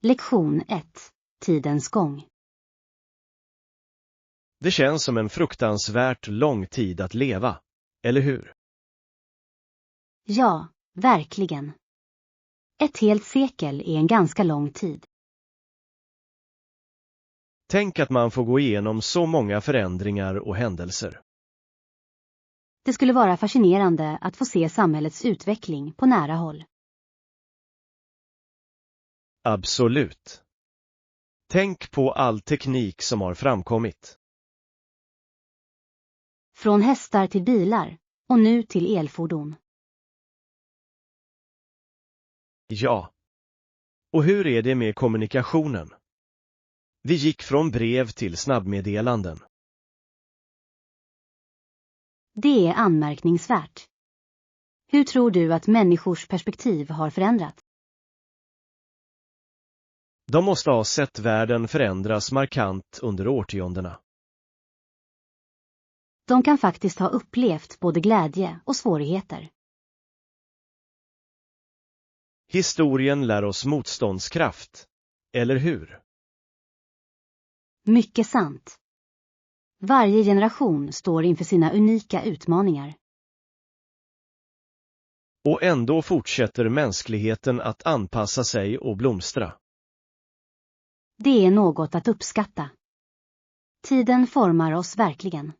Lektion 1. Tidens gång. Det känns som en fruktansvärt lång tid att leva, eller hur? Ja, verkligen. Ett helt sekel är en ganska lång tid. Tänk att man får gå igenom så många förändringar och händelser. Det skulle vara fascinerande att få se samhällets utveckling på nära håll. Absolut. Tänk på all teknik som har framkommit. Från hästar till bilar och nu till elfordon. Ja. Och hur är det med kommunikationen? Vi gick från brev till snabbmeddelanden. Det är anmärkningsvärt. Hur tror du att människors perspektiv har förändrats? De måste ha sett världen förändras markant under årtiondena. De kan faktiskt ha upplevt både glädje och svårigheter. Historien lär oss motståndskraft, eller hur? Mycket sant. Varje generation står inför sina unika utmaningar. Och ändå fortsätter mänskligheten att anpassa sig och blomstra. Det är något att uppskatta. Tiden formar oss verkligen.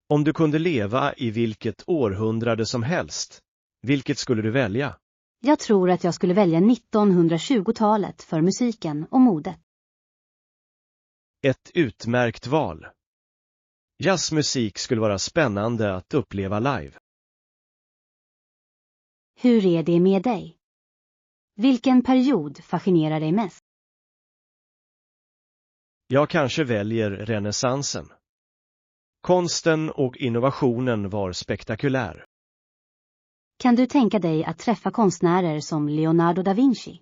Om du kunde leva i vilket århundrade som helst, vilket skulle du välja? Jag tror att jag skulle välja 1920-talet för musiken och modet. Ett utmärkt val. Jazzmusik skulle vara spännande att uppleva live. Hur är det med dig? Vilken period fascinerar dig mest? Jag kanske väljer renässansen. Konsten och innovationen var spektakulär. Kan du tänka dig att träffa konstnärer som Leonardo da Vinci?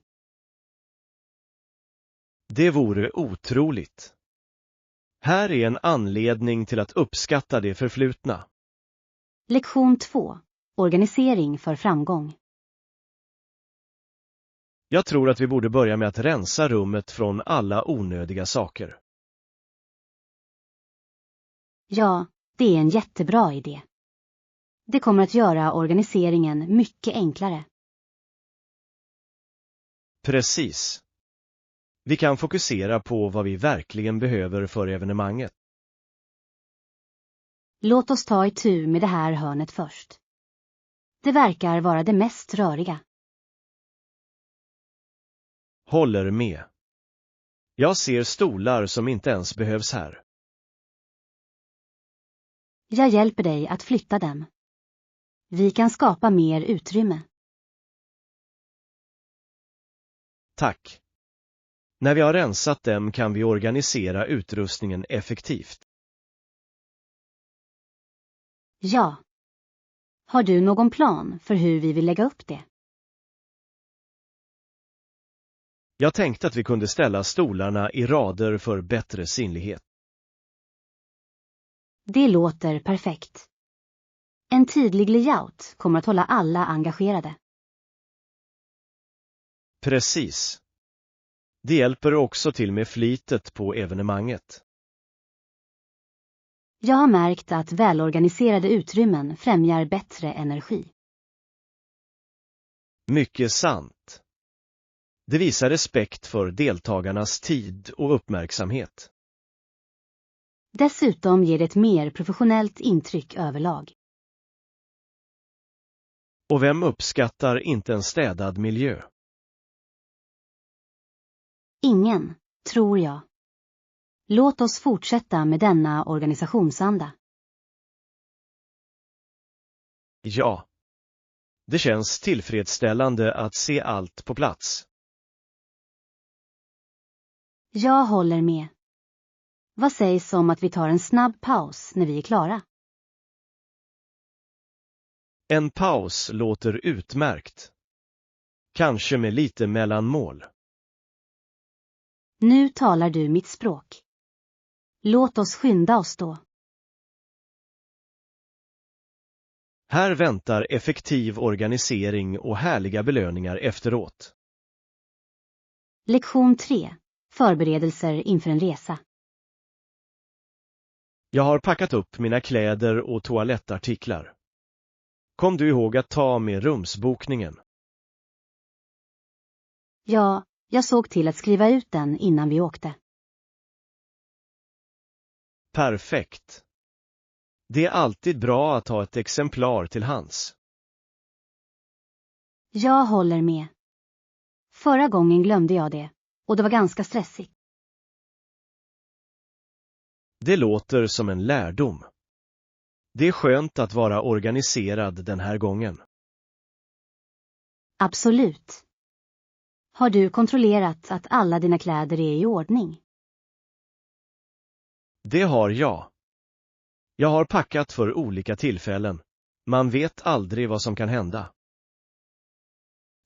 Det vore otroligt. Här är en anledning till att uppskatta det förflutna. Lektion 2. Organisering för framgång. Jag tror att vi borde börja med att rensa rummet från alla onödiga saker. Ja, det är en jättebra idé. Det kommer att göra organiseringen mycket enklare. Precis. Vi kan fokusera på vad vi verkligen behöver för evenemanget. Låt oss ta itu med det här hörnet först. Det verkar vara det mest röriga. Håller med. Jag ser stolar som inte ens behövs här. Jag hjälper dig att flytta dem. Vi kan skapa mer utrymme. Tack. När vi har rensat dem kan vi organisera utrustningen effektivt. Ja. Har du någon plan för hur vi vill lägga upp det? Jag tänkte att vi kunde ställa stolarna i rader för bättre synlighet. Det låter perfekt. En tydlig layout kommer att hålla alla engagerade. Precis. Det hjälper också till med flitet på evenemanget. Jag har märkt att välorganiserade utrymmen främjar bättre energi. Mycket sant. Det visar respekt för deltagarnas tid och uppmärksamhet. Dessutom ger det ett mer professionellt intryck överlag. Och vem uppskattar inte en städad miljö? Ingen, tror jag. Låt oss fortsätta med denna organisationsanda. Ja. Det känns tillfredsställande att se allt på plats. Jag håller med. Vad sägs om att vi tar en snabb paus när vi är klara? En paus låter utmärkt. Kanske med lite mellanmål. Nu talar du mitt språk. Låt oss skynda oss då. Här väntar effektiv organisering och härliga belöningar efteråt. Lektion 3. Förberedelser inför en resa. Jag har packat upp mina kläder och toalettartiklar. Kom du ihåg att ta med rumsbokningen? Ja, jag såg till att skriva ut den innan vi åkte. Perfekt. Det är alltid bra att ha ett exemplar till hands. Jag håller med. Förra gången glömde jag det, och det var ganska stressigt. Det låter som en lärdom. Det är skönt att vara organiserad den här gången. Absolut. Har du kontrollerat att alla dina kläder är i ordning? Det har jag. Jag har packat för olika tillfällen. Man vet aldrig vad som kan hända.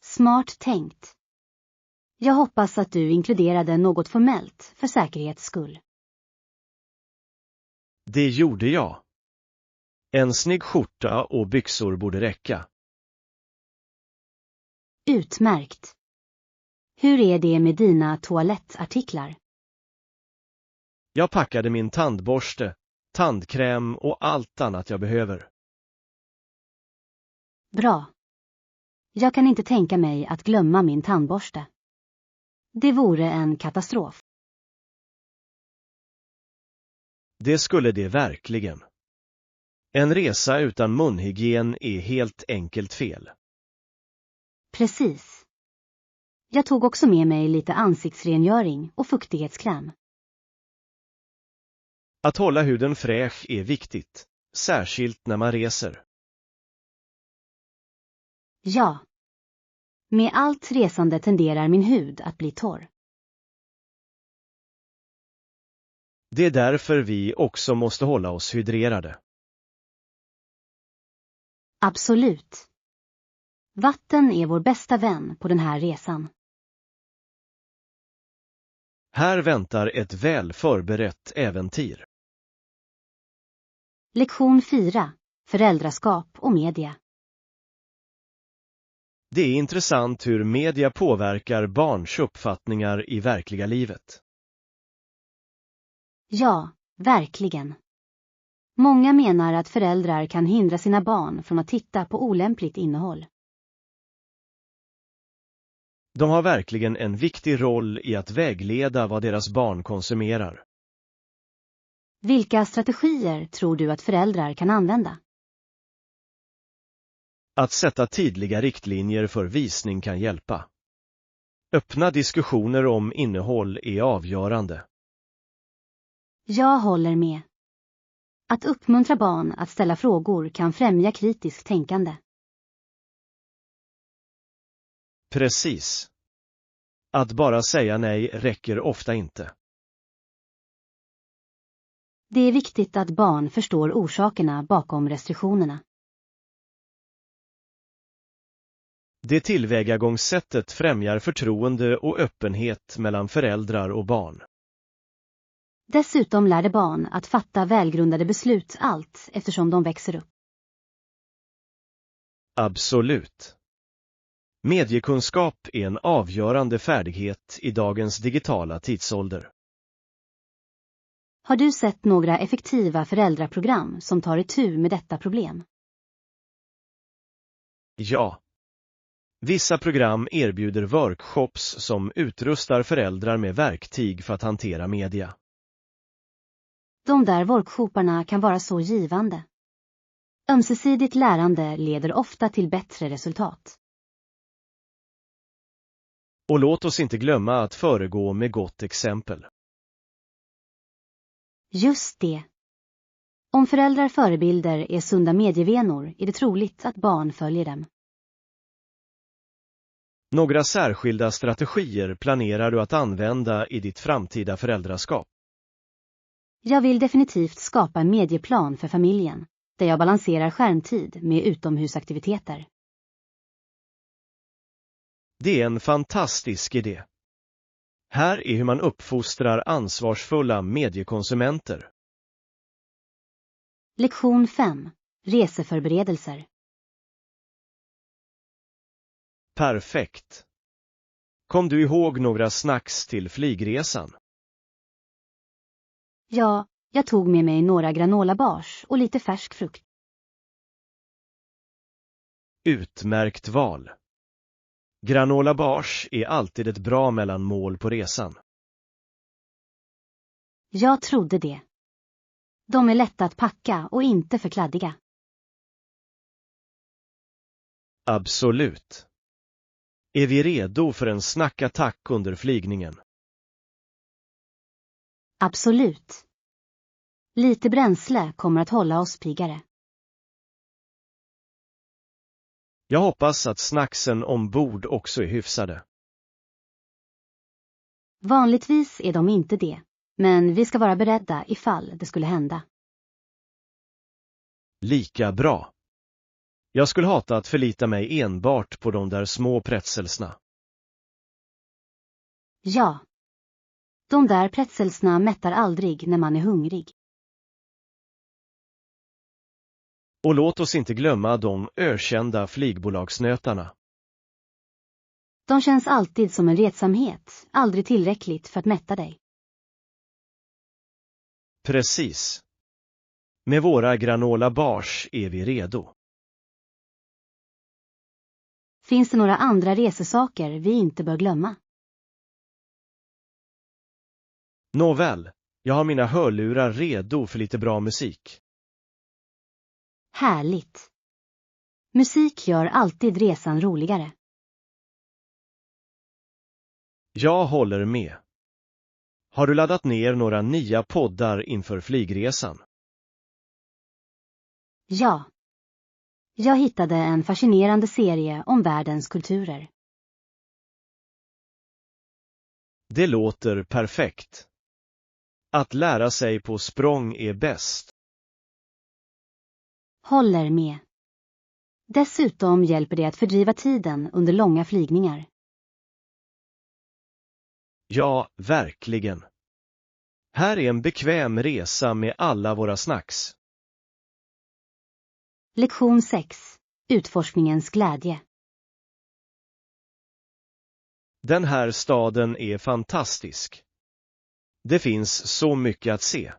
Smart tänkt. Jag hoppas att du inkluderade något formellt för säkerhets skull. Det gjorde jag. En snygg skjorta och byxor borde räcka. Utmärkt. Hur är det med dina toalettartiklar? Jag packade min tandborste, tandkräm och allt annat jag behöver. Bra. Jag kan inte tänka mig att glömma min tandborste. Det vore en katastrof. Det skulle det verkligen. En resa utan munhygien är helt enkelt fel. Precis. Jag tog också med mig lite ansiktsrengöring och fuktighetskräm. Att hålla huden fräsch är viktigt, särskilt när man reser. Ja. Med allt resande tenderar min hud att bli torr. Det är därför vi också måste hålla oss hydrerade. Absolut. Vatten är vår bästa vän på den här resan. Här väntar ett väl förberett äventyr. Lektion 4. Föräldraskap och media. Det är intressant hur media påverkar barns uppfattningar i verkliga livet. Ja, verkligen. Många menar att föräldrar kan hindra sina barn från att titta på olämpligt innehåll. De har verkligen en viktig roll i att vägleda vad deras barn konsumerar. Vilka strategier tror du att föräldrar kan använda? Att sätta tydliga riktlinjer för visning kan hjälpa. Öppna diskussioner om innehåll är avgörande. Jag håller med. Att uppmuntra barn att ställa frågor kan främja kritiskt tänkande. Precis. Att bara säga nej räcker ofta inte. Det är viktigt att barn förstår orsakerna bakom restriktionerna. Det tillvägagångssättet främjar förtroende och öppenhet mellan föräldrar och barn. Dessutom lär det barn att fatta välgrundade beslut allt eftersom de växer upp. Absolut. Mediekunskap är en avgörande färdighet i dagens digitala tidsålder. Har du sett några effektiva föräldraprogram som tar itu med detta problem? Ja. Vissa program erbjuder workshops som utrustar föräldrar med verktyg för att hantera media. De där workshoparna kan vara så givande. Ömsesidigt lärande leder ofta till bättre resultat. Och låt oss inte glömma att föregå med gott exempel. Just det. Om föräldrar förebilder är sunda medievenor är det troligt att barn följer dem. Några särskilda strategier planerar du att använda i ditt framtida föräldraskap? Jag vill definitivt skapa en medieplan för familjen, där jag balanserar skärmtid med utomhusaktiviteter. Det är en fantastisk idé. Här är hur man uppfostrar ansvarsfulla mediekonsumenter. Lektion 5. Reseförberedelser. Perfekt. Kom du ihåg några snacks till flygresan? Ja, jag tog med mig några granolabars och lite färsk frukt. Utmärkt val. Granola bars är alltid ett bra mellanmål på resan. Jag trodde det. De är lätta att packa och inte för kladdiga. Absolut. Är vi redo för en snackattack under flygningen? Absolut. Lite bränsle kommer att hålla oss piggare. Jag hoppas att snacksen ombord också är hyfsade. Vanligtvis är de inte det, men vi ska vara beredda ifall det skulle hända. Lika bra. Jag skulle hata att förlita mig enbart på de där små pretzelsna. Ja. De där pretzelsna mättar aldrig när man är hungrig. Och låt oss inte glömma de ökända flygbolagsnötarna. De känns alltid som en retsamhet, aldrig tillräckligt för att mätta dig. Precis. Med våra granola bars är vi redo. Finns det några andra resesaker vi inte bör glömma? Nåväl, jag har mina hörlurar redo för lite bra musik. Härligt. Musik gör alltid resan roligare. Jag håller med. Har du laddat ner några nya poddar inför flygresan? Ja. Jag hittade en fascinerande serie om världens kulturer. Det låter perfekt. Att lära sig på språng är bäst. Håller med. Dessutom hjälper det att fördriva tiden under långa flygningar. Ja, verkligen. Här är en bekväm resa med alla våra snacks. Lektion 6. Utforskningens glädje. Den här staden är fantastisk. Det finns så mycket att se.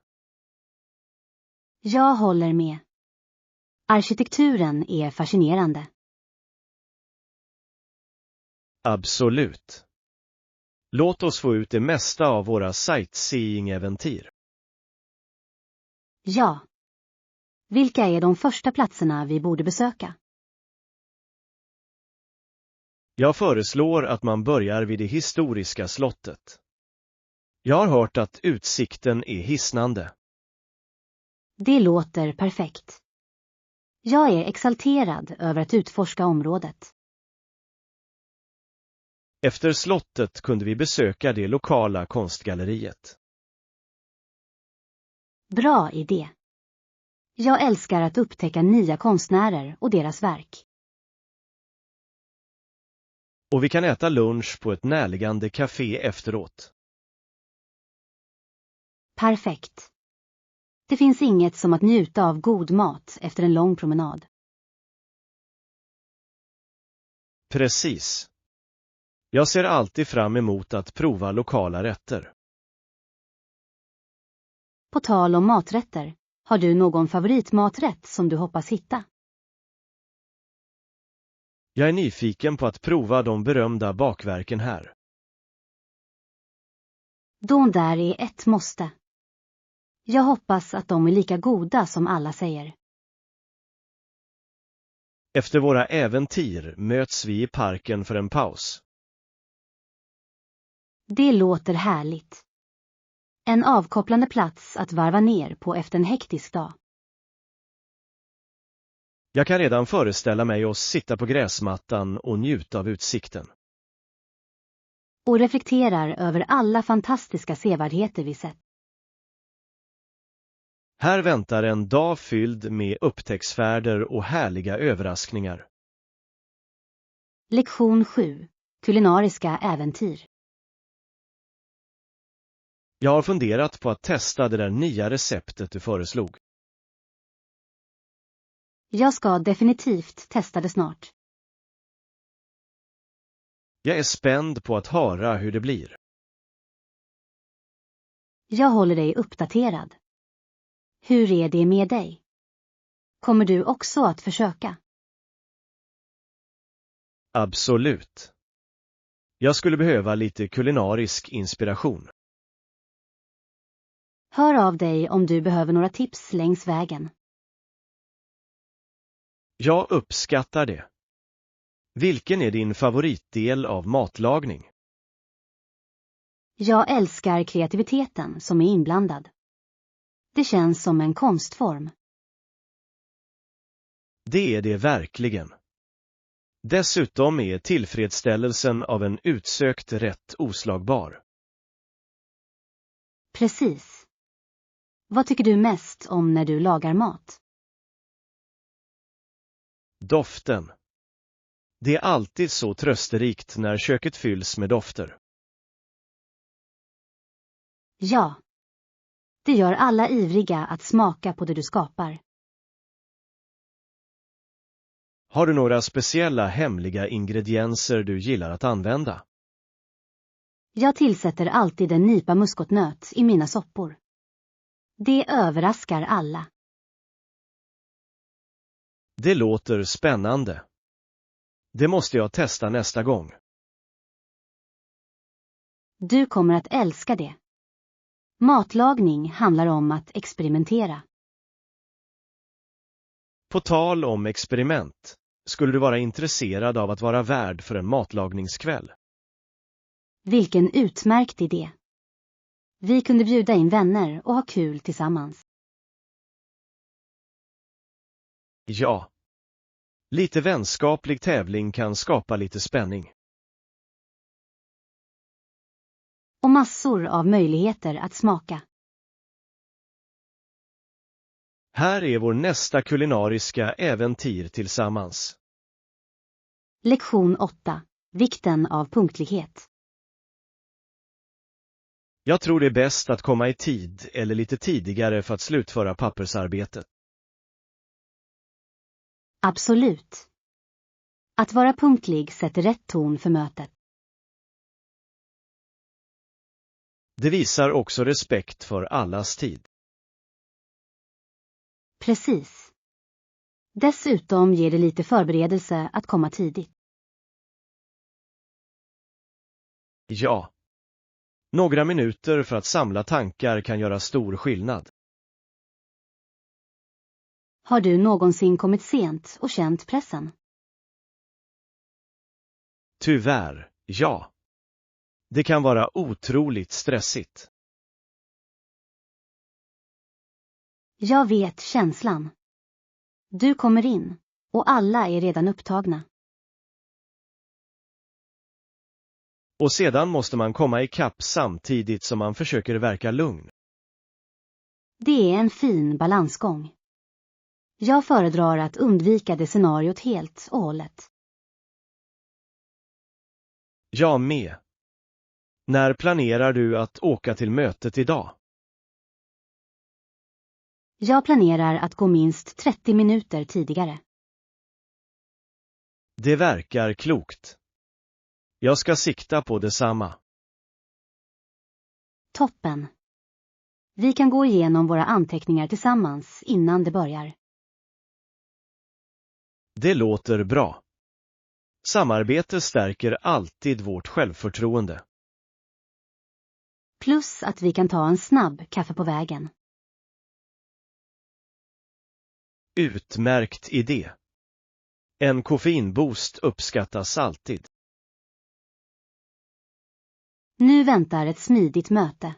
Jag håller med. Arkitekturen är fascinerande. Absolut. Låt oss få ut det mesta av våra sightseeing-äventyr. Ja. Vilka är de första platserna vi borde besöka? Jag föreslår att man börjar vid det historiska slottet. Jag har hört att utsikten är hisnande. Det låter perfekt. Jag är exalterad över att utforska området. Efter slottet kunde vi besöka det lokala konstgalleriet. Bra idé. Jag älskar att upptäcka nya konstnärer och deras verk. Och vi kan äta lunch på ett närliggande café efteråt. Perfekt. Det finns inget som att njuta av god mat efter en lång promenad. Precis. Jag ser alltid fram emot att prova lokala rätter. På tal om maträtter, har du någon favoritmaträtt som du hoppas hitta? Jag är nyfiken på att prova de berömda bakverken här. De där är ett måste. Jag hoppas att de är lika goda som alla säger. Efter våra äventyr möts vi i parken för en paus. Det låter härligt. En avkopplande plats att varva ner på efter en hektisk dag. Jag kan redan föreställa mig oss sitta på gräsmattan och njuta av utsikten. Och reflekterar över alla fantastiska sevärdheter vi sett. Här väntar en dag fylld med upptäcktsfärder och härliga överraskningar. Lektion 7. Kulinariska äventyr. Jag har funderat på att testa det där nya receptet du föreslog. Jag ska definitivt testa det snart. Jag är spänd på att höra hur det blir. Jag håller dig uppdaterad. Hur är det med dig? Kommer du också att försöka? Absolut. Jag skulle behöva lite kulinarisk inspiration. Hör av dig om du behöver några tips längs vägen. Jag uppskattar det. Vilken är din favoritdel av matlagning? Jag älskar kreativiteten som är inblandad. Det känns som en konstform. Det är det verkligen. Dessutom är tillfredsställelsen av en utsökt rätt oslagbar. Precis. Vad tycker du mest om när du lagar mat? Doften. Det är alltid så trösterikt när köket fylls med dofter. Ja. Det gör alla ivriga att smaka på det du skapar. Har du några speciella hemliga ingredienser du gillar att använda? Jag tillsätter alltid en nypa muskotnöt i mina soppor. Det överraskar alla. Det låter spännande. Det måste jag testa nästa gång. Du kommer att älska det. Matlagning handlar om att experimentera. På tal om experiment, skulle du vara intresserad av att vara värd för en matlagningskväll? Vilken utmärkt idé. Vi kunde bjuda in vänner och ha kul tillsammans. Ja. Lite vänskaplig tävling kan skapa lite spänning. Och massor av möjligheter att smaka. Här är vår nästa kulinariska äventyr tillsammans. Lektion 8. Vikten av punktlighet. Jag tror det är bäst att komma i tid eller lite tidigare för att slutföra pappersarbetet. Absolut. Att vara punktlig sätter rätt ton för mötet. Det visar också respekt för allas tid. Precis. Dessutom ger det lite förberedelse att komma tidigt. Ja. Några minuter för att samla tankar kan göra stor skillnad. Har du någonsin kommit sent och känt pressen? Tyvärr, ja. Det kan vara otroligt stressigt. Jag vet känslan. Du kommer in och alla är redan upptagna. Och sedan måste man komma ikapp samtidigt som man försöker verka lugn. Det är en fin balansgång. Jag föredrar att undvika det scenariot helt och hållet. Jag med. När planerar du att åka till mötet idag? Jag planerar att gå minst 30 minuter tidigare. Det verkar klokt. Jag ska sikta på detsamma. Toppen. Vi kan gå igenom våra anteckningar tillsammans innan det börjar. Det låter bra. Samarbete stärker alltid vårt självförtroende. Plus att vi kan ta en snabb kaffe på vägen. Utmärkt idé. En koffeinboost uppskattas alltid. Nu väntar ett smidigt möte.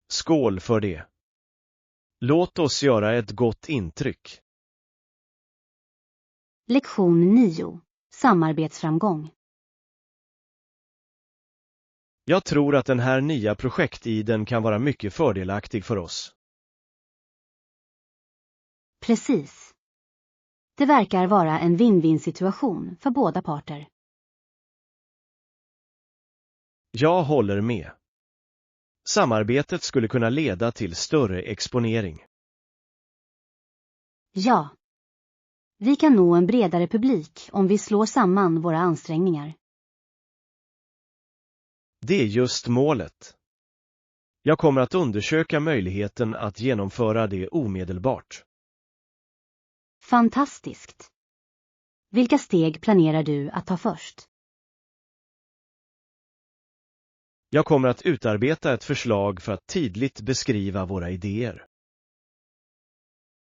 Skål för det. Låt oss göra ett gott intryck. Lektion 9. Samarbetsframgång. Jag tror att den här nya projektiden kan vara mycket fördelaktig för oss. Precis. Det verkar vara en win-win situation för båda parter. Jag håller med. Samarbetet skulle kunna leda till större exponering. Ja. Vi kan nå en bredare publik om vi slår samman våra ansträngningar. Det är just målet. Jag kommer att undersöka möjligheten att genomföra det omedelbart. Fantastiskt. Vilka steg planerar du att ta först? Jag kommer att utarbeta ett förslag för att tydligt beskriva våra idéer.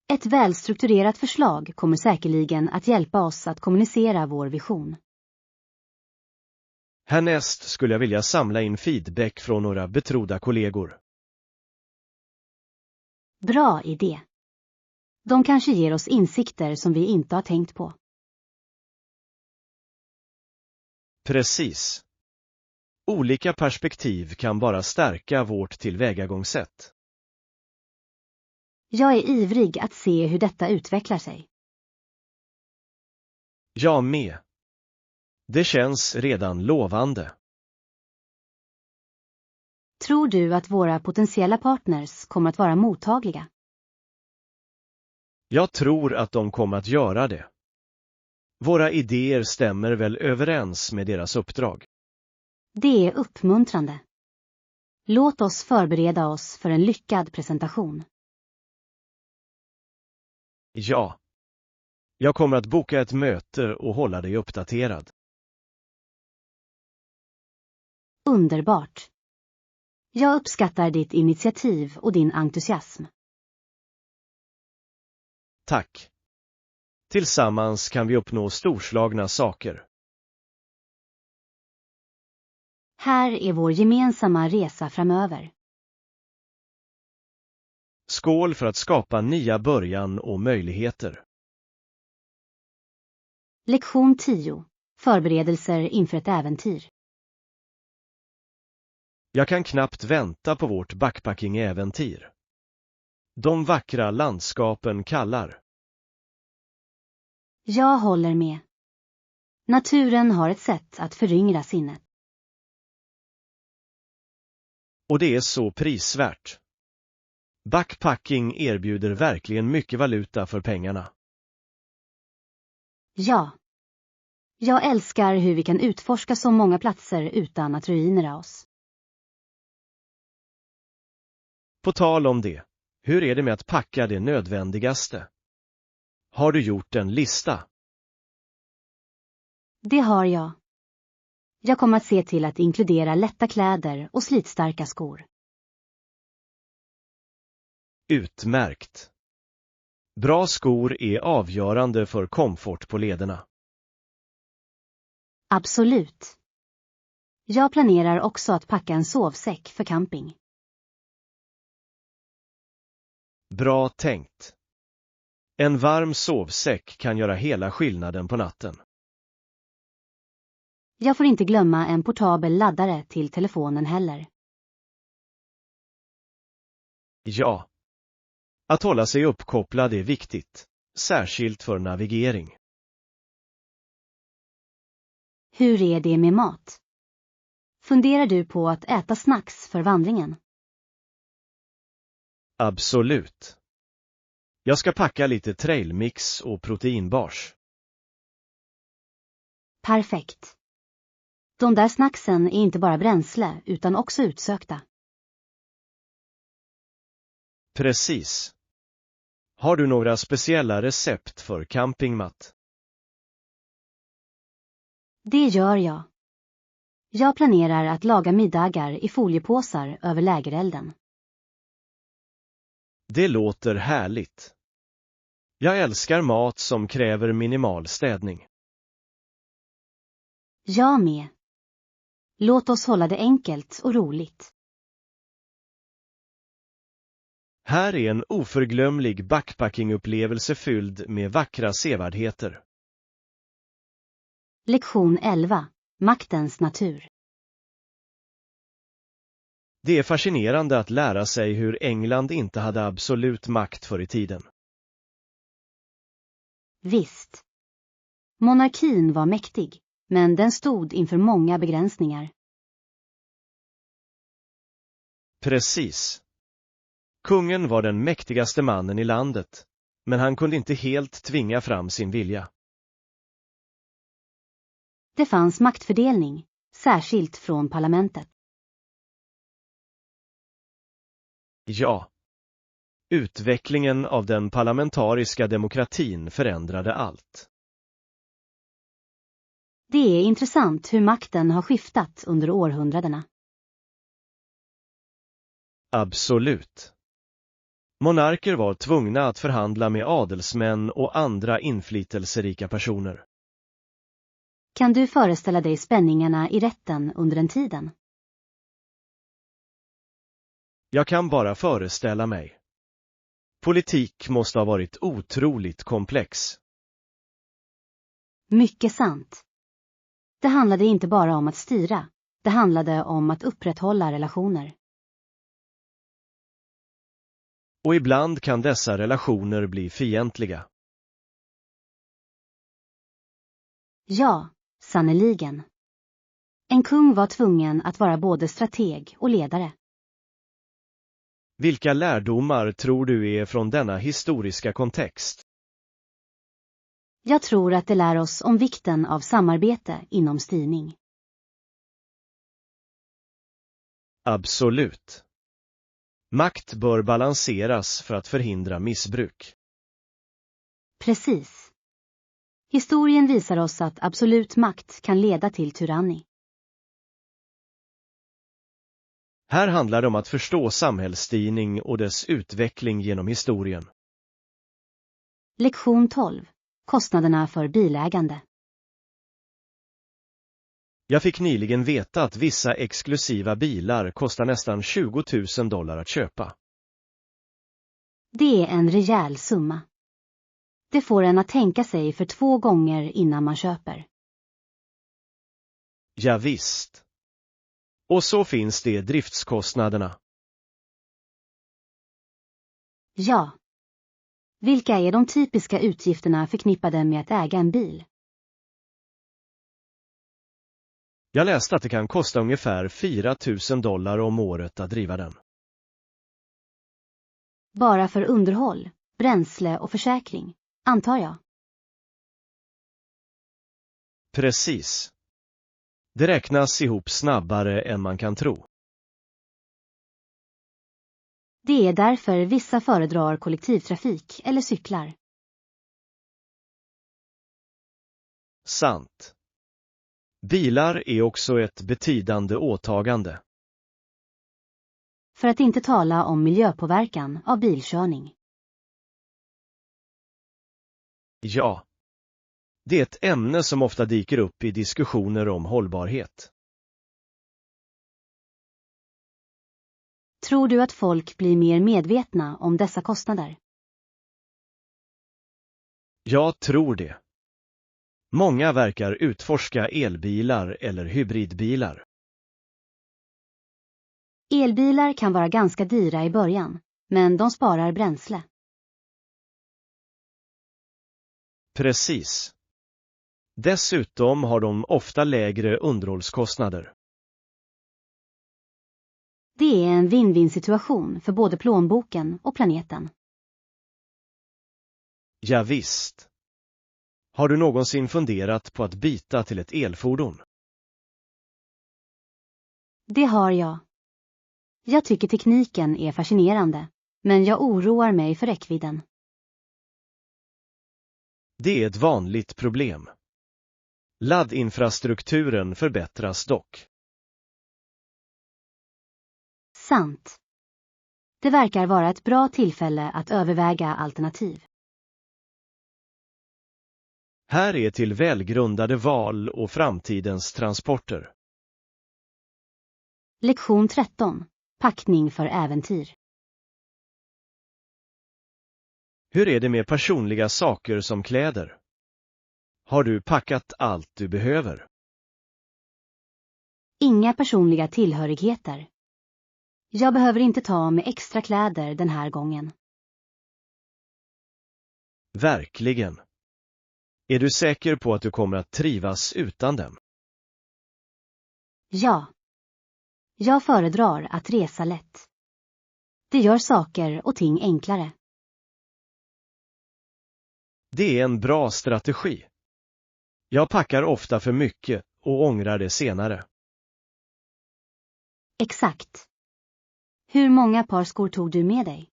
Ett välstrukturerat förslag kommer säkerligen att hjälpa oss att kommunicera vår vision. Härnäst skulle jag vilja samla in feedback från några betrodda kollegor. Bra idé. De kanske ger oss insikter som vi inte har tänkt på. Precis. Olika perspektiv kan bara stärka vårt tillvägagångssätt. Jag är ivrig att se hur detta utvecklar sig. Jag med. Det känns redan lovande. Tror du att våra potentiella partners kommer att vara mottagliga? Jag tror att de kommer att göra det. Våra idéer stämmer väl överens med deras uppdrag. Det är uppmuntrande. Låt oss förbereda oss för en lyckad presentation. Ja. Jag kommer att boka ett möte och hålla dig uppdaterad. Underbart. Jag uppskattar ditt initiativ och din entusiasm. Tack. Tillsammans kan vi uppnå storslagna saker. Här är vår gemensamma resa framöver. Skål för att skapa nya början och möjligheter. Lektion 10. Förberedelser inför ett äventyr. Jag kan knappt vänta på vårt backpacking-äventyr. De vackra landskapen kallar. Jag håller med. Naturen har ett sätt att föryngra sinnet. Och det är så prisvärt. Backpacking erbjuder verkligen mycket valuta för pengarna. Ja. Jag älskar hur vi kan utforska så många platser utan att ruinera oss. På tal om det, hur är det med att packa det nödvändigaste? Har du gjort en lista? Det har jag. Jag kommer att se till att inkludera lätta kläder och slitstarka skor. Utmärkt. Bra skor är avgörande för komfort på lederna. Absolut. Jag planerar också att packa en sovsäck för camping. Bra tänkt. En varm sovsäck kan göra hela skillnaden på natten. Jag får inte glömma en portabel laddare till telefonen heller. Ja. Att hålla sig uppkopplad är viktigt, särskilt för navigering. Hur är det med mat? Funderar du på att äta snacks för vandringen? Absolut. Jag ska packa lite trailmix och proteinbars. Perfekt. De där snacksen är inte bara bränsle utan också utsökta. Precis. Har du några speciella recept för campingmat? Det gör jag. Jag planerar att laga middagar i foliepåsar över lägerelden. Det låter härligt. Jag älskar mat som kräver minimal städning. Jag med. Låt oss hålla det enkelt och roligt. Här är en oförglömlig backpackingupplevelse fylld med vackra sevärdheter. Lektion 11. Maktens natur. Det är fascinerande att lära sig hur England inte hade absolut makt förr i tiden. Visst. Monarkin var mäktig, men den stod inför många begränsningar. Precis. Kungen var den mäktigaste mannen i landet, Men han kunde inte helt tvinga fram sin vilja. Det fanns maktfördelning, särskilt från parlamentet. Ja. Utvecklingen av den parlamentariska demokratin förändrade allt. Det är intressant hur makten har skiftat under århundradena. Absolut. Monarker var tvungna att förhandla med adelsmän och andra inflytelserika personer. Kan du föreställa dig spänningarna i rätten under den tiden? Jag kan bara föreställa mig. Politik måste ha varit otroligt komplex. Mycket sant. Det handlade inte bara om att styra, det handlade om att upprätthålla relationer. Och ibland kan dessa relationer bli fientliga. Ja, sannoliken. En kung var tvungen att vara både strateg och ledare. Vilka lärdomar tror du är från denna historiska kontext? Jag tror att det lär oss om vikten av samarbete inom styrning. Absolut. Makt bör balanseras för att förhindra missbruk. Precis. Historien visar oss att absolut makt kan leda till tyranni. Här handlar det om att förstå samhällsstyrning och dess utveckling genom historien. Lektion 12. Kostnaderna för bilägande. Jag fick nyligen veta att vissa exklusiva bilar kostar nästan $20,000 att köpa. Det är en rejäl summa. Det får en att tänka sig för 2 gånger innan man köper. Ja, visst. Och så finns det driftskostnaderna. Ja. Vilka är de typiska utgifterna förknippade med att äga en bil? Jag läste att det kan kosta ungefär $4,000 om året att driva den. Bara för underhåll, bränsle och försäkring, antar jag. Precis. Det räknas ihop snabbare än man kan tro. Det är därför vissa föredrar kollektivtrafik eller cyklar. Sant. Bilar är också ett betydande åtagande. För att inte tala om miljöpåverkan av bilkörning. Ja. Det är ett ämne som ofta dyker upp i diskussioner om hållbarhet. Tror du att folk blir mer medvetna om dessa kostnader? Jag tror det. Många verkar utforska elbilar eller hybridbilar. Elbilar kan vara ganska dyra i början, men de sparar bränsle. Precis. Dessutom har de ofta lägre underhållskostnader. Det är en win-win situation för både plånboken och planeten. Ja, visst. Har du någonsin funderat på att byta till ett elfordon? Det har jag. Jag tycker tekniken är fascinerande, men jag oroar mig för räckvidden. Det är ett vanligt problem. Laddinfrastrukturen förbättras dock. Sant. Det verkar vara ett bra tillfälle att överväga alternativ. Här är till välgrundade val och framtidens transporter. Lektion 13. Packning för äventyr. Hur är det med personliga saker som kläder? Har du packat allt du behöver? Inga personliga tillhörigheter. Jag behöver inte ta med extra kläder den här gången. Verkligen. Är du säker på att du kommer att trivas utan dem? Ja. Jag föredrar att resa lätt. Det gör saker och ting enklare. Det är en bra strategi. Jag packar ofta för mycket och ångrar det senare. Exakt. Hur många par skor tog du med dig?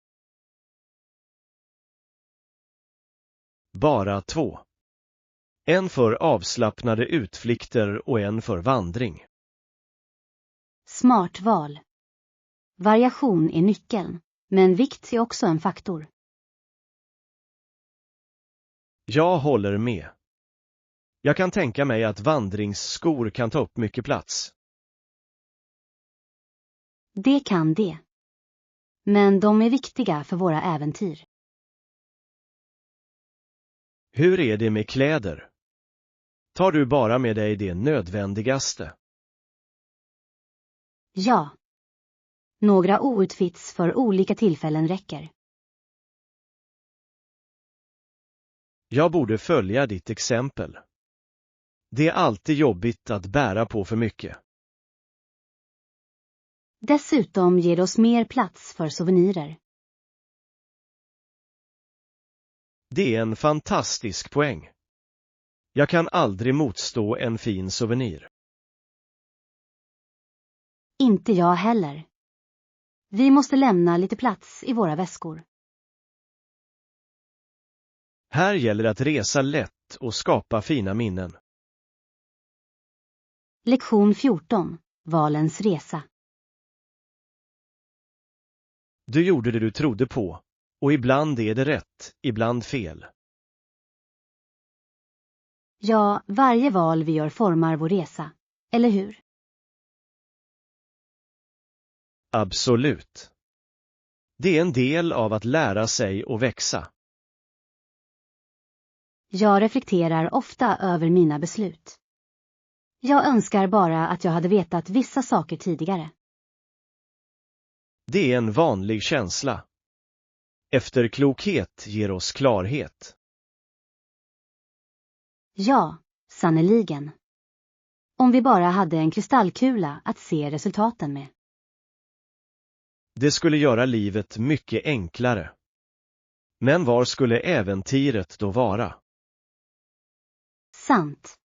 Bara 2. En för avslappnade utflykter och en för vandring. Smart val. Variation är nyckeln, men vikt är också en faktor. Jag håller med. Jag kan tänka mig att vandringsskor kan ta upp mycket plats. Det kan det. Men de är viktiga för våra äventyr. Hur är det med kläder? Tar du bara med dig det nödvändigaste? Ja. Några outfits för olika tillfällen räcker. Jag borde följa ditt exempel. Det är alltid jobbigt att bära på för mycket. Dessutom ger det oss mer plats för souvenirer. Det är en fantastisk poäng. Jag kan aldrig motstå en fin souvenir. Inte jag heller. Vi måste lämna lite plats i våra väskor. Här gäller att resa lätt och skapa fina minnen. Lektion 14. Valens resa. Du gjorde det du trodde på, och ibland är det rätt, ibland fel. Ja, varje val vi gör formar vår resa, eller hur? Absolut. Det är en del av att lära sig och växa. Jag reflekterar ofta över mina beslut. Jag önskar bara att jag hade vetat vissa saker tidigare. Det är en vanlig känsla. Efterklokhet ger oss klarhet. Ja, sannoliken. Om vi bara hade en kristallkula att se resultaten med. Det skulle göra livet mycket enklare. Men var skulle äventyret då vara? Sant.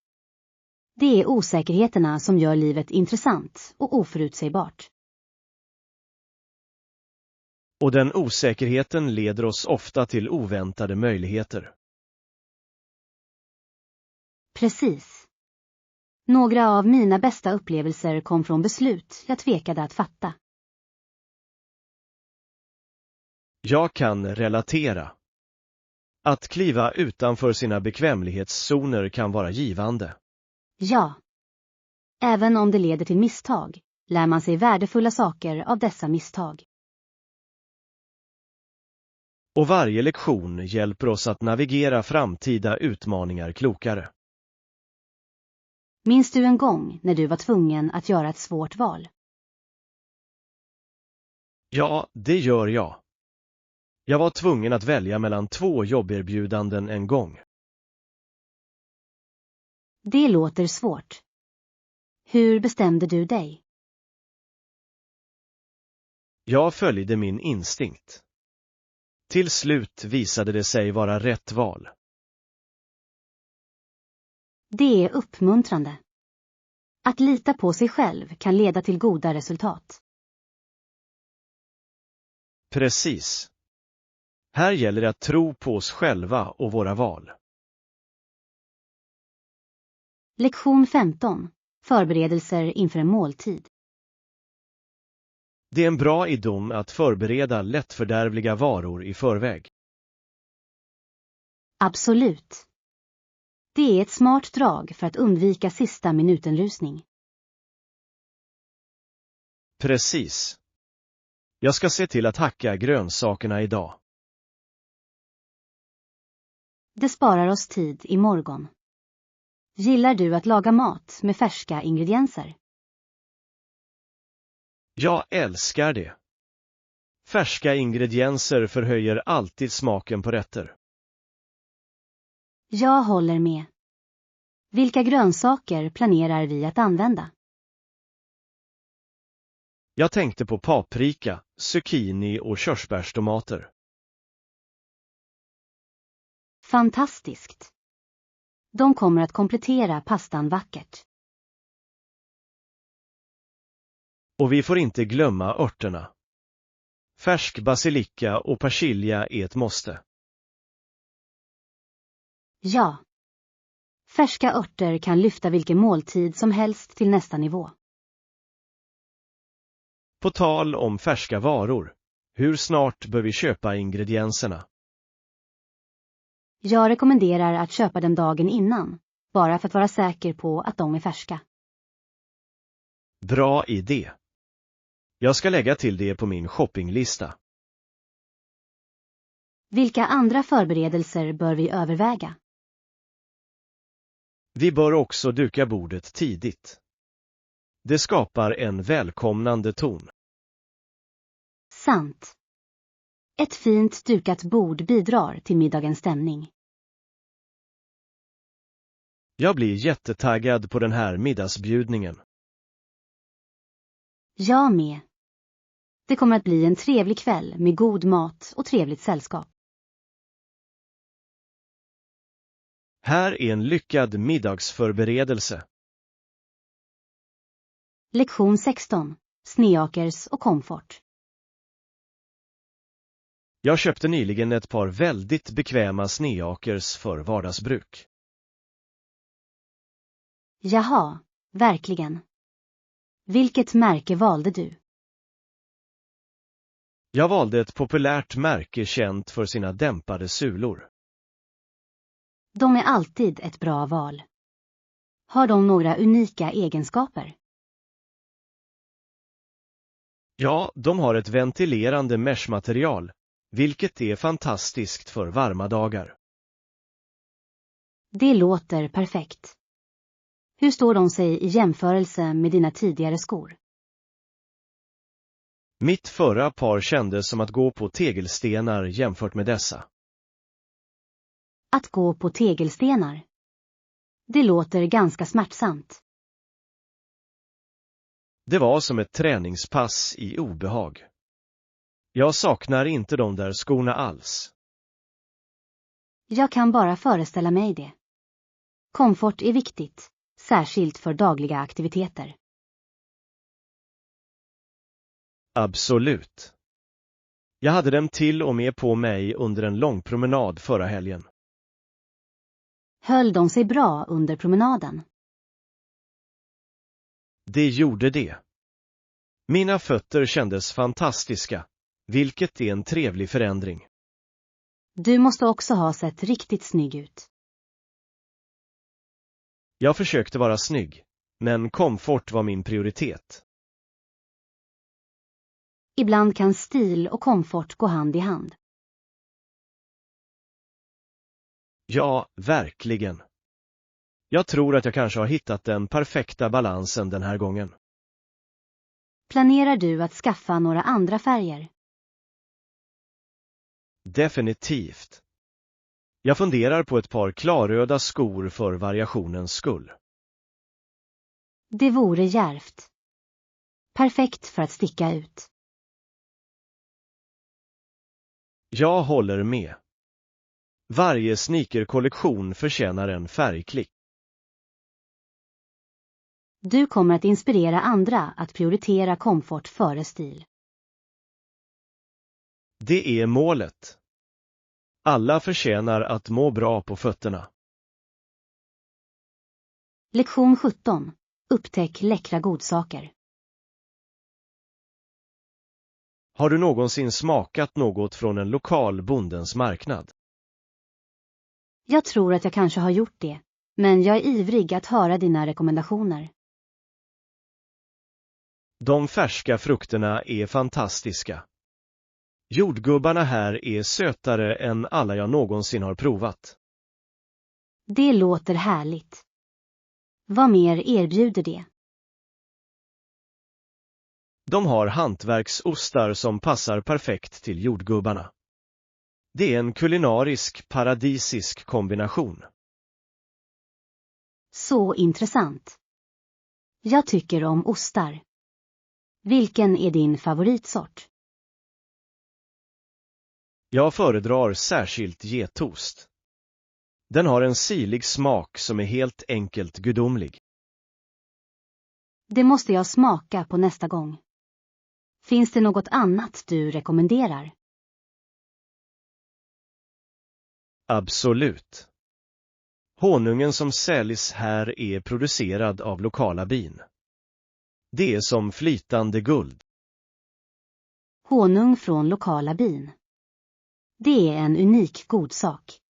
Det är osäkerheterna som gör livet intressant och oförutsägbart. Och den osäkerheten leder oss ofta till oväntade möjligheter. Precis. Några av mina bästa upplevelser kom från beslut jag tvekade att fatta. Jag kan relatera. Att kliva utanför sina bekvämlighetszoner kan vara givande. Ja. Även om det leder till misstag, lär man sig värdefulla saker av dessa misstag. Och varje lektion hjälper oss att navigera framtida utmaningar klokare. Minns du en gång när du var tvungen att göra ett svårt val? Ja, det gör jag. Jag var tvungen att välja mellan 2 jobberbjudanden en gång. Det låter svårt. Hur bestämde du dig? Jag följde min instinkt. Till slut visade det sig vara rätt val. Det är uppmuntrande. Att lita på sig själv kan leda till goda resultat. Precis. Här gäller det att tro på oss själva och våra val. Lektion 15. Förberedelser inför en måltid. Det är en bra idé att förbereda lättfördärvliga varor i förväg. Absolut. Det är ett smart drag för att undvika sista minuten-rusning. Precis. Jag ska se till att hacka grönsakerna idag. Det sparar oss tid imorgon. Gillar du att laga mat med färska ingredienser? Jag älskar det. Färska ingredienser förhöjer alltid smaken på rätter. Jag håller med. Vilka grönsaker planerar vi att använda? Jag tänkte på paprika, zucchini och körsbärstomater. Fantastiskt! De kommer att komplettera pastan vackert. Och vi får inte glömma örterna. Färsk basilika och persilja är ett måste. Ja. Färska örter kan lyfta vilken måltid som helst till nästa nivå. På tal om färska varor, hur snart bör vi köpa ingredienserna? Jag rekommenderar att köpa dem dagen innan, bara för att vara säker på att de är färska. Bra idé. Jag ska lägga till det på min shoppinglista. Vilka andra förberedelser bör vi överväga? Vi bör också duka bordet tidigt. Det skapar en välkomnande ton. Sant. Ett fint dukat bord bidrar till middagens stämning. Jag blir jättetaggad på den här middagsbjudningen. Jag med. Det kommer att bli en trevlig kväll med god mat och trevligt sällskap. Här är en lyckad middagsförberedelse. Lektion 16. Sneakers och komfort. Jag köpte nyligen ett par väldigt bekväma sneakers för vardagsbruk. Jaha, verkligen. Vilket märke valde du? Jag valde ett populärt märke känt för sina dämpade sulor. De är alltid ett bra val. Har de några unika egenskaper? Ja, de har ett ventilerande meshmaterial, vilket är fantastiskt för varma dagar. Det låter perfekt. Hur står de sig i jämförelse med dina tidigare skor? Mitt förra par kändes som att gå på tegelstenar jämfört med dessa. Att gå på tegelstenar. Det låter ganska smärtsamt. Det var som ett träningspass i obehag. Jag saknar inte de där skorna alls. Jag kan bara föreställa mig det. Komfort är viktigt, särskilt för dagliga aktiviteter. Absolut. Jag hade dem till och med på mig under en lång promenad förra helgen. Höll de sig bra under promenaden? Det gjorde det. Mina fötter kändes fantastiska, vilket är en trevlig förändring. Du måste också ha sett riktigt snygg ut. Jag försökte vara snygg, men komfort var min prioritet. Ibland kan stil och komfort gå hand i hand. Ja, verkligen. Jag tror att jag kanske har hittat den perfekta balansen den här gången. Planerar du att skaffa några andra färger? Definitivt. Jag funderar på ett par klarröda skor för variationens skull. Det vore djärvt. Perfekt för att sticka ut. Jag håller med. Varje sneakerkollektion förtjänar en färgklick. Du kommer att inspirera andra att prioritera komfort före stil. Det är målet. Alla förtjänar att må bra på fötterna. Lektion 17. Upptäck läckra godsaker. Har du någonsin smakat något från en lokal bondens marknad? Jag tror att jag kanske har gjort det, men jag är ivrig att höra dina rekommendationer. De färska frukterna är fantastiska. Jordgubbarna här är sötare än alla jag någonsin har provat. Det låter härligt. Vad mer erbjuder det? De har hantverksostar som passar perfekt till jordgubbarna. Det är en kulinarisk paradisisk kombination. Så intressant. Jag tycker om ostar. Vilken är din favoritsort? Jag föredrar särskilt getost. Den har en syrlig smak som är helt enkelt gudomlig. Det måste jag smaka på nästa gång. Finns det något annat du rekommenderar? Absolut. Honungen som säljs här är producerad av lokala bin. Det är som flytande guld. Honung från lokala bin. Det är en unik godsak.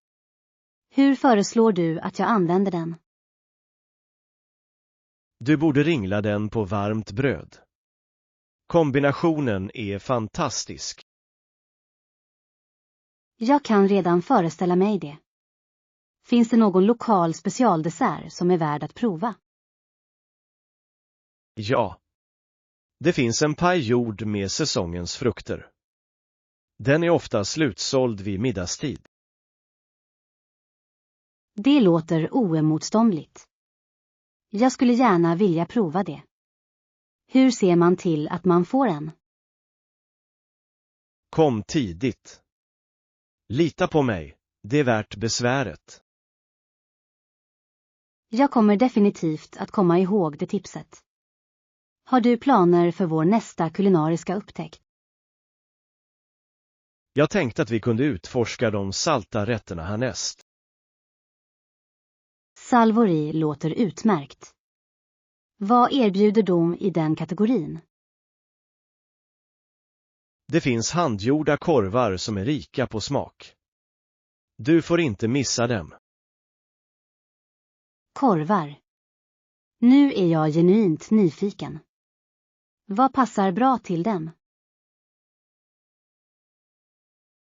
Hur föreslår du att jag använder den? Du borde ringla den på varmt bröd. Kombinationen är fantastisk. Jag kan redan föreställa mig det. Finns det någon lokal specialdessert som är värd att prova? Ja. Det finns en paj gjord med säsongens frukter. Den är ofta slutsåld vid middagstid. Det låter oemotståndligt. Jag skulle gärna vilja prova det. Hur ser man till att man får en? Kom tidigt. Lita på mig, det är värt besväret. Jag kommer definitivt att komma ihåg det tipset. Har du planer för vår nästa kulinariska upptäckt? Jag tänkte att vi kunde utforska de salta rätterna härnäst. Salvori låter utmärkt. Vad erbjuder de i den kategorin? Det finns handgjorda korvar som är rika på smak. Du får inte missa dem. Korvar. Nu är jag genuint nyfiken. Vad passar bra till dem?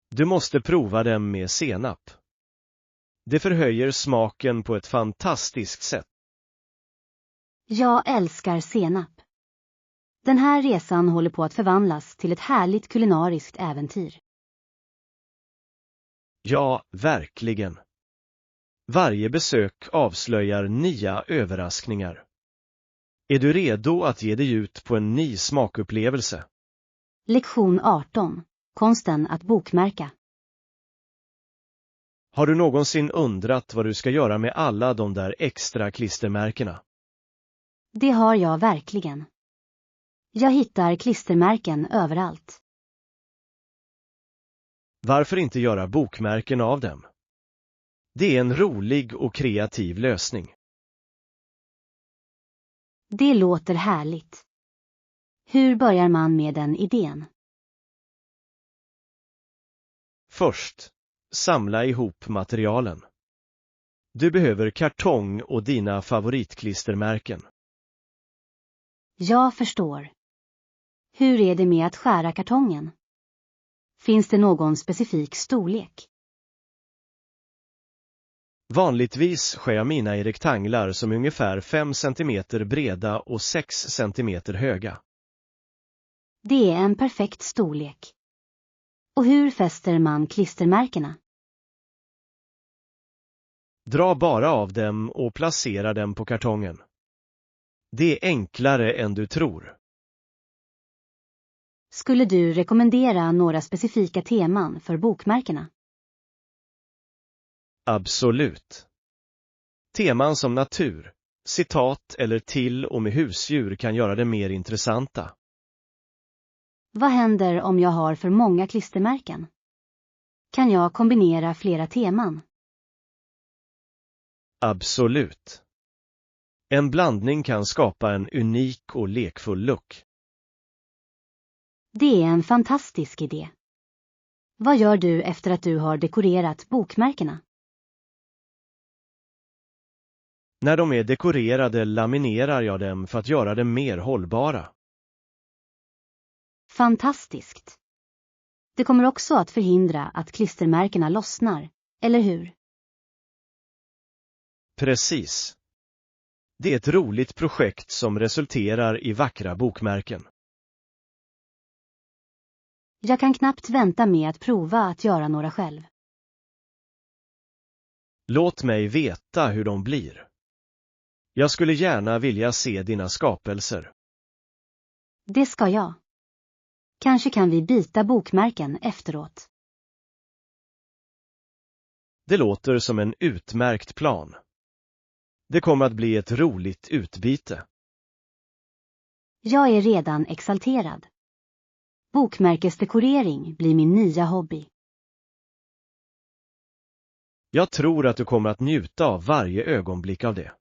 Du måste prova dem med senap. Det förhöjer smaken på ett fantastiskt sätt. Jag älskar senap. Den här resan håller på att förvandlas till ett härligt kulinariskt äventyr. Ja, verkligen. Varje besök avslöjar nya överraskningar. Är du redo att ge dig ut på en ny smakupplevelse? Lektion 18. Konsten att bokmärka. Har du någonsin undrat vad du ska göra med alla de där extra klistermärkena? Det har jag verkligen. Jag hittar klistermärken överallt. Varför inte göra bokmärken av dem? Det är en rolig och kreativ lösning. Det låter härligt. Hur börjar man med den idén? Först, samla ihop materialen. Du behöver kartong och dina favoritklistermärken. Jag förstår. Hur är det med att skära kartongen? Finns det någon specifik storlek? Vanligtvis skär jag mina i rektanglar som är ungefär 5 cm breda och 6 cm höga. Det är en perfekt storlek. Och hur fäster man klistermärkena? Dra bara av dem och placera dem på kartongen. Det är enklare än du tror. Skulle du rekommendera några specifika teman för bokmärkena? Absolut. Teman som natur, citat eller till och med husdjur kan göra det mer intressanta. Vad händer om jag har för många klistermärken? Kan jag kombinera flera teman? Absolut. En blandning kan skapa en unik och lekfull look. Det är en fantastisk idé. Vad gör du efter att du har dekorerat bokmärkena? När de är dekorerade laminerar jag dem för att göra dem mer hållbara. Fantastiskt. Det kommer också att förhindra att klistermärkena lossnar, eller hur? Precis. Det är ett roligt projekt som resulterar i vackra bokmärken. Jag kan knappt vänta med att prova att göra några själv. Låt mig veta hur de blir. Jag skulle gärna vilja se dina skapelser. Det ska jag. Kanske kan vi byta bokmärken efteråt. Det låter som en utmärkt plan. Det kommer att bli ett roligt utbyte. Jag är redan exalterad. Bokmärkesdekorering blir min nya hobby. Jag tror att du kommer att njuta av varje ögonblick av det.